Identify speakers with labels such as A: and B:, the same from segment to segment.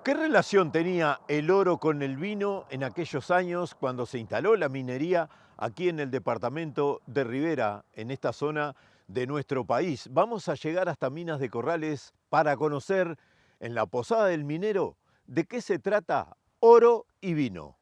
A: ¿Qué relación tenía el oro con el vino en aquellos años cuando se instaló la minería aquí en el departamento de Rivera, en esta zona de nuestro país? Vamos a llegar hasta Minas de Corrales para conocer en la Posada del Minero de qué se trata oro y vino.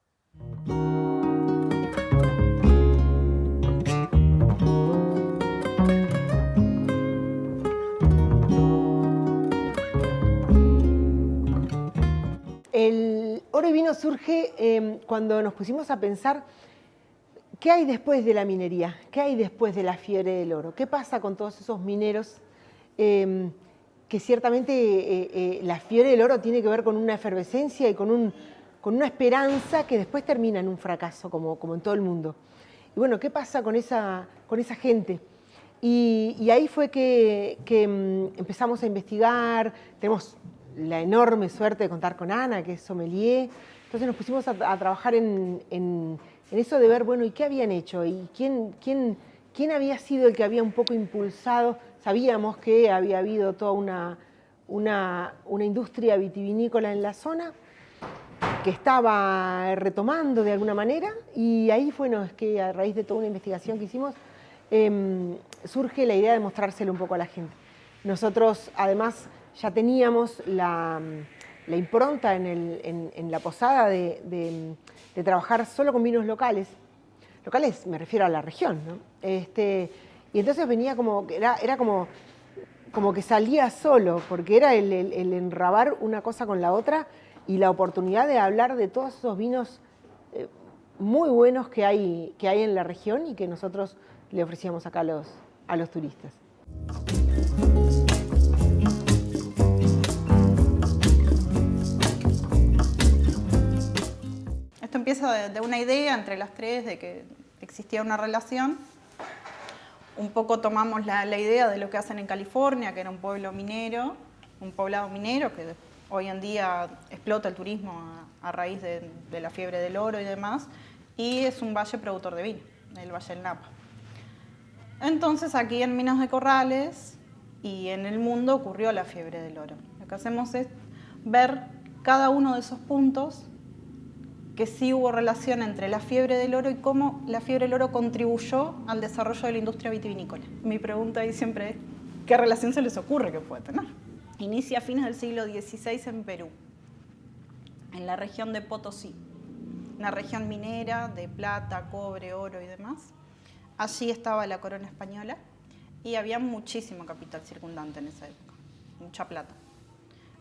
B: El oro y vino surge cuando nos pusimos a pensar qué hay después de la minería, qué hay después de la fiebre del oro, qué pasa con todos esos mineros que ciertamente la fiebre del oro tiene que ver con una efervescencia y con una esperanza que después termina en un fracaso, como en todo el mundo. Y bueno, ¿qué pasa con esa gente? Y ahí fue que empezamos a investigar. Tenemos la enorme suerte de contar con Ana, que es sommelier. Entonces nos pusimos a trabajar en eso de ver, bueno, ¿y qué habían hecho? ¿Y quién había sido el que había un poco impulsado? Sabíamos que había habido toda una industria vitivinícola en la zona que estaba retomando de alguna manera, y ahí fue es que a raíz de toda una investigación que hicimos, surge la idea de mostrárselo un poco a la gente. Nosotros además ya teníamos la impronta en la posada de trabajar solo con vinos locales. Locales me refiero a la región, ¿no? Y entonces venía era como que salía solo, porque era el enrabar una cosa con la otra y la oportunidad de hablar de todos esos vinos muy buenos que hay en la región y que nosotros le ofrecíamos acá a los turistas.
C: Esto empieza de una idea entre las tres de que existía una relación. Un poco tomamos la idea de lo que hacen en California, que era un pueblo minero, un poblado minero que hoy en día explota el turismo a raíz de la fiebre del oro y demás, y es un valle productor de vino, el Valle del Napa. Entonces aquí en Minas de Corrales y en el mundo ocurrió la fiebre del oro. Lo que hacemos es ver cada uno de esos puntos que sí hubo relación entre la fiebre del oro y cómo la fiebre del oro contribuyó al desarrollo de la industria vitivinícola. Mi pregunta ahí siempre es, ¿qué relación se les ocurre que puede tener? Inicia a fines del siglo XVI en Perú, en la región de Potosí, una región minera de plata, cobre, oro y demás. Allí estaba la corona española y había muchísimo capital circundante en esa época, mucha plata.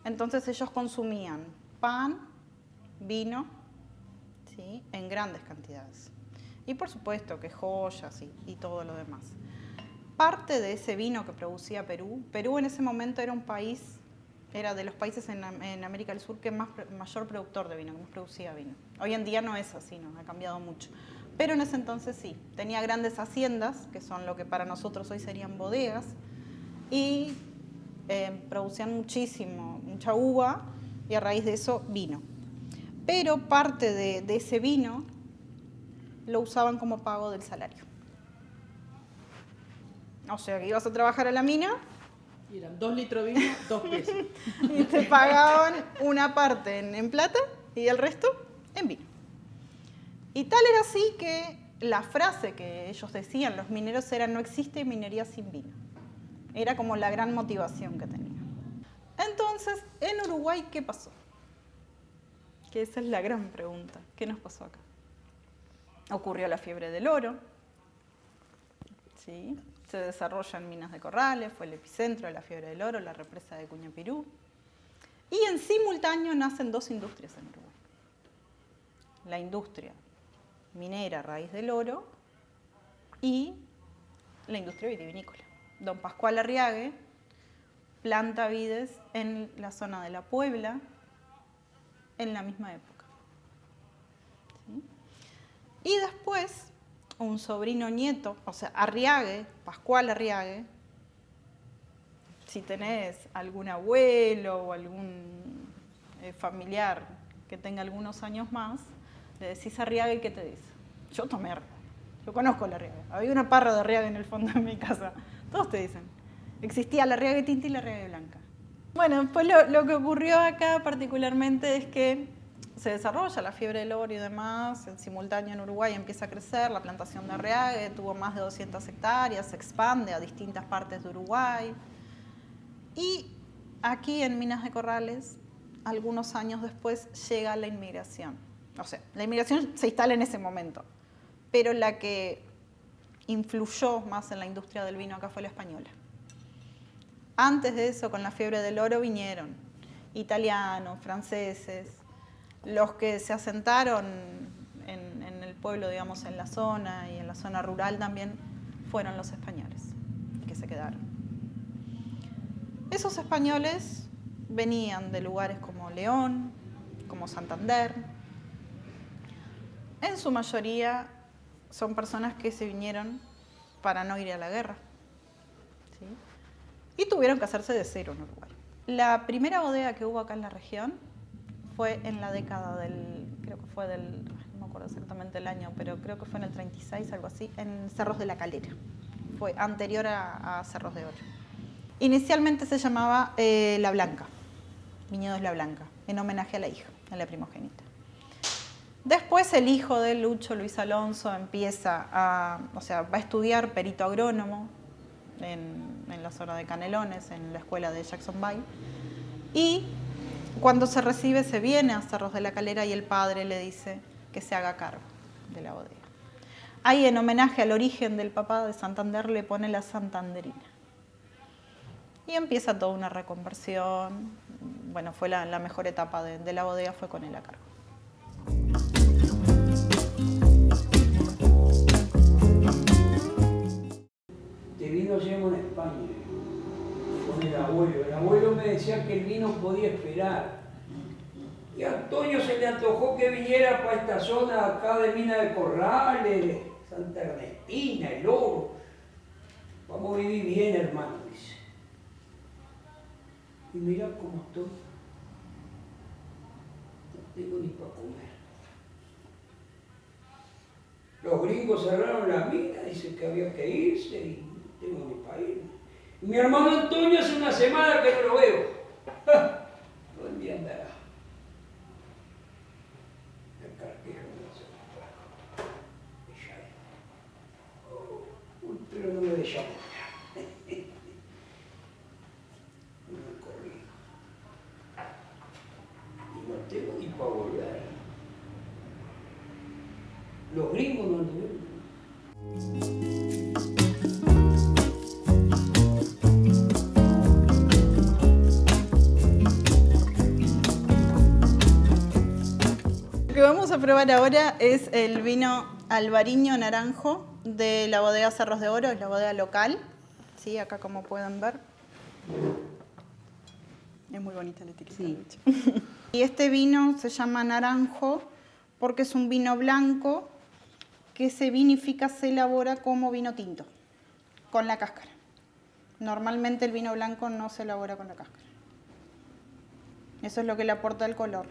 C: Entonces ellos consumían pan, vino, ¿sí?, en grandes cantidades. Y por supuesto que joyas y todo lo demás. Parte de ese vino que producía Perú en ese momento era un país, era de los países en América del Sur que mayor productor de vino, que más producía vino. Hoy en día no es así, ¿no? Ha cambiado mucho. Pero en ese entonces sí, tenía grandes haciendas, que son lo que para nosotros hoy serían bodegas, y producían mucha uva, y a raíz de eso vino. Pero parte de ese vino lo usaban como pago del salario. O sea, que ibas a trabajar a la mina.
D: Y eran 2 litros de vino, 2 pesos.
C: Y te pagaban una parte en plata y el resto en vino. Y tal era así que la frase que ellos decían, los mineros, era: no existe minería sin vino. Era como la gran motivación que tenían. Entonces, en Uruguay, ¿qué pasó? Que esa es la gran pregunta. ¿Qué nos pasó acá? Ocurrió la fiebre del oro, ¿sí? Se desarrolla en Minas de Corrales, fue el epicentro de la fiebre del oro, la represa de Cuñapirú. Y en simultáneo nacen dos industrias en Uruguay. La industria minera a raíz del oro y la industria vitivinícola. Don Pascual Arriague planta vides en la zona de La Puebla en la misma época. ¿Sí? Y después, un sobrino nieto, o sea, Arriague, Pascual Arriague, si tenés algún abuelo o algún familiar que tenga algunos años más, le decís Arriague y ¿qué te dice? Yo tomé Arriague, yo conozco la Arriague, había una parra de Arriague en el fondo de mi casa, todos te dicen. Existía la Arriague tinta y la Arriague blanca. Bueno, pues lo que ocurrió acá particularmente es que se desarrolla la fiebre del oro y demás, en simultáneo en Uruguay empieza a crecer la plantación de Arriague, tuvo más de 200 hectáreas, se expande a distintas partes de Uruguay. Y aquí en Minas de Corrales, algunos años después, llega la inmigración. O sea, la inmigración se instala en ese momento, pero la que influyó más en la industria del vino acá fue la española. Antes de eso, con la fiebre del oro vinieron italianos, franceses, los que se asentaron en el pueblo, digamos, en la zona y en la zona rural también, fueron los españoles que se quedaron. Esos españoles venían de lugares como León, como Santander. En su mayoría son personas que se vinieron para no ir a la guerra, ¿sí? Y tuvieron que hacerse de cero en Uruguay. La primera bodega que hubo acá en la región fue en la década creo que fue no me acuerdo exactamente el año, pero creo que fue en el 36, algo así, en Cerros de la Calera. Fue anterior a Cerros de Oro. Inicialmente se llamaba La Blanca, Viñedos La Blanca, en homenaje a la hija, a la primogénita. Después el hijo de Lucho, Luis Alonso, va a estudiar perito agrónomo en la zona de Canelones, en la escuela de Jackson Bay. Y cuando se recibe se viene a Cerros de la Calera y el padre le dice que se haga cargo de la bodega. Ahí, en homenaje al origen del papá de Santander, le pone la santanderina. Y empieza toda una reconversión. Bueno, fue la mejor etapa de la bodega, fue con él a cargo.
E: Este vino llevo en España, con el abuelo. El abuelo me decía que el vino podía esperar. Y a Antonio se le antojó que viniera para esta zona acá de Minas de Corrales, Santa Ernestina, El Oro. Vamos a vivir bien, hermano, dice. Y mira cómo estoy. No tengo ni para comer. Los gringos cerraron la mina, dicen que había que irse y no tengo ni para irme. Y mi hermano Antonio hace una semana que no lo veo. ¿Dónde andará? El carquero no se lo pero no me dejamos. No me corrí. Y no tengo ni para volver. Los gringos no anduvieron.
C: Lo que vamos a probar ahora es el vino Albariño Naranjo de la bodega Cerros de Oro, es la bodega local. Sí, acá como pueden ver. Es muy bonita la etiqueta. Sí. Y este vino se llama Naranjo porque es un vino blanco que se vinifica, se elabora como vino tinto, con la cáscara. Normalmente el vino blanco no se elabora con la cáscara. Eso es lo que le aporta el color.